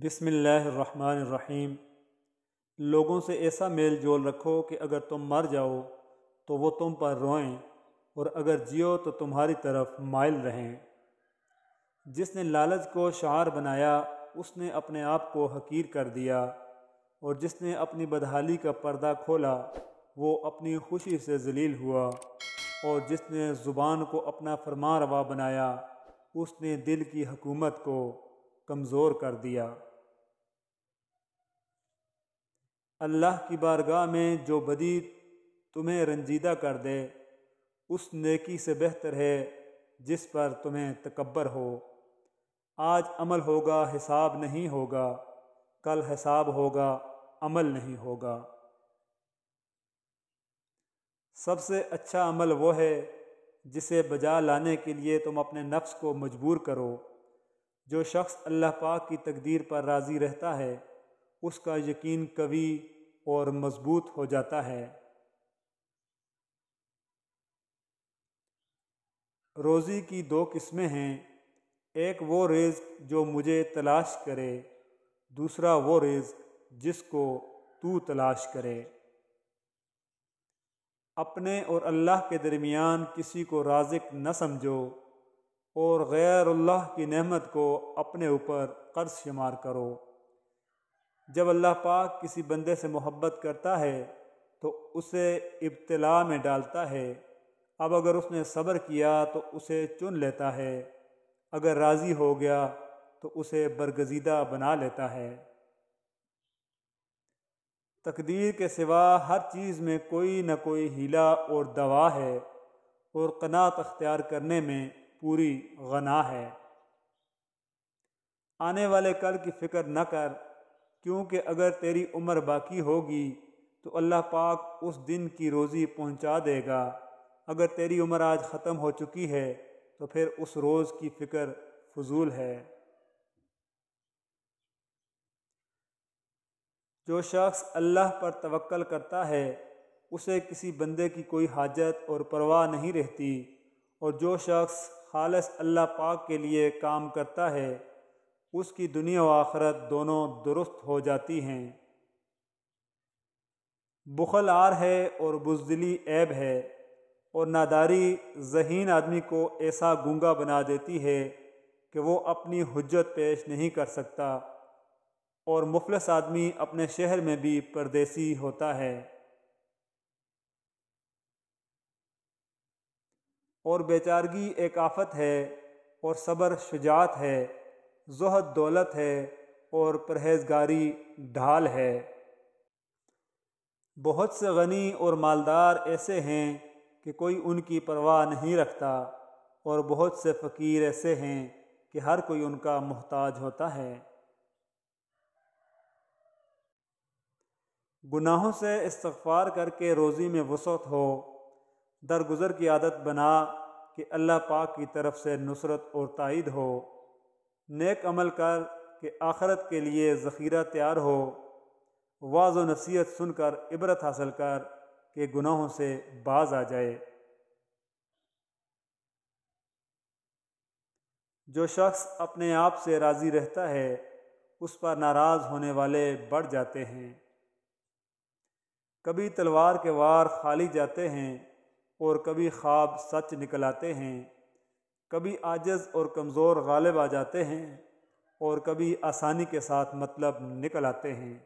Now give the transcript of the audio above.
بسم اللہ الرحمن الرحیم۔ لوگوں سے ایسا میل جول رکھو کہ اگر تم مر جاؤ تو وہ تم پر روئیں اور اگر جیو تو تمہاری طرف مائل رہیں۔ جس نے لالچ کو شعار بنایا اس نے اپنے آپ کو حقیر کر دیا، اور جس نے اپنی بدحالی کا پردہ کھولا وہ اپنی خوشی سے ذلیل ہوا، اور جس نے زبان کو اپنا فرمان روا بنایا اس نے دل کی حکومت کو کمزور کر دیا۔ اللہ کی بارگاہ میں جو بدی تمہیں رنجیدہ کر دے اس نیکی سے بہتر ہے جس پر تمہیں تکبر ہو۔ آج عمل ہوگا حساب نہیں ہوگا، کل حساب ہوگا عمل نہیں ہوگا۔ سب سے اچھا عمل وہ ہے جسے بجا لانے کے لیے تم اپنے نفس کو مجبور کرو۔ جو شخص اللہ پاک کی تقدیر پر راضی رہتا ہے اس کا یقین قوی اور مضبوط ہو جاتا ہے۔ روزی کی دو قسمیں ہیں، ایک وہ رزق جو مجھے تلاش کرے، دوسرا وہ رزق جس کو تو تلاش کرے۔ اپنے اور اللہ کے درمیان کسی کو رازق نہ سمجھو، اور غیر اللہ کی نعمت کو اپنے اوپر قرض شمار کرو۔ جب اللہ پاک کسی بندے سے محبت کرتا ہے تو اسے ابتلا میں ڈالتا ہے، اب اگر اس نے صبر کیا تو اسے چن لیتا ہے، اگر راضی ہو گیا تو اسے برگزیدہ بنا لیتا ہے۔ تقدیر کے سوا ہر چیز میں کوئی نہ کوئی ہیلا اور دوا ہے، اور قناعت اختیار کرنے میں پوری غنا ہے۔ آنے والے کل کی فکر نہ کر، کیونکہ اگر تیری عمر باقی ہوگی تو اللہ پاک اس دن کی روزی پہنچا دے گا۔ اگر تیری عمر آج ختم ہو چکی ہے تو پھر اس روز کی فکر فضول ہے۔ جو شخص اللہ پر توکل کرتا ہے اسے کسی بندے کی کوئی حاجت اور پرواہ نہیں رہتی، اور جو شخص خالص اللہ پاک کے لیے کام کرتا ہے اس کی دنیا و آخرت دونوں درست ہو جاتی ہیں۔ بخل عار ہے اور بزدلی عیب ہے، اور ناداری ذہین آدمی کو ایسا گونگا بنا دیتی ہے کہ وہ اپنی حجت پیش نہیں کر سکتا، اور مفلس آدمی اپنے شہر میں بھی پردیسی ہوتا ہے۔ اور بیچارگی ایک آفت ہے، اور صبر شجاعت ہے، زہد دولت ہے، اور پرہیزگاری ڈھال ہے۔ بہت سے غنی اور مالدار ایسے ہیں کہ کوئی ان کی پرواہ نہیں رکھتا، اور بہت سے فقیر ایسے ہیں کہ ہر کوئی ان کا محتاج ہوتا ہے۔ گناہوں سے استغفار کر کے روزی میں وسعت ہو، درگزر کی عادت بنا کہ اللہ پاک کی طرف سے نصرت اور تائید ہو۔ نیک عمل کر کہ آخرت کے لیے ذخیرہ تیار ہو، وعظ و نصیحت سن کر عبرت حاصل کر کہ گناہوں سے باز آ جائے۔ جو شخص اپنے آپ سے راضی رہتا ہے اس پر ناراض ہونے والے بڑھ جاتے ہیں۔ کبھی تلوار کے وار خالی جاتے ہیں اور کبھی خواب سچ نکل آتے ہیں، کبھی عاجز اور کمزور غالب آ جاتے ہیں اور کبھی آسانی کے ساتھ مطلب نکل آتے ہیں۔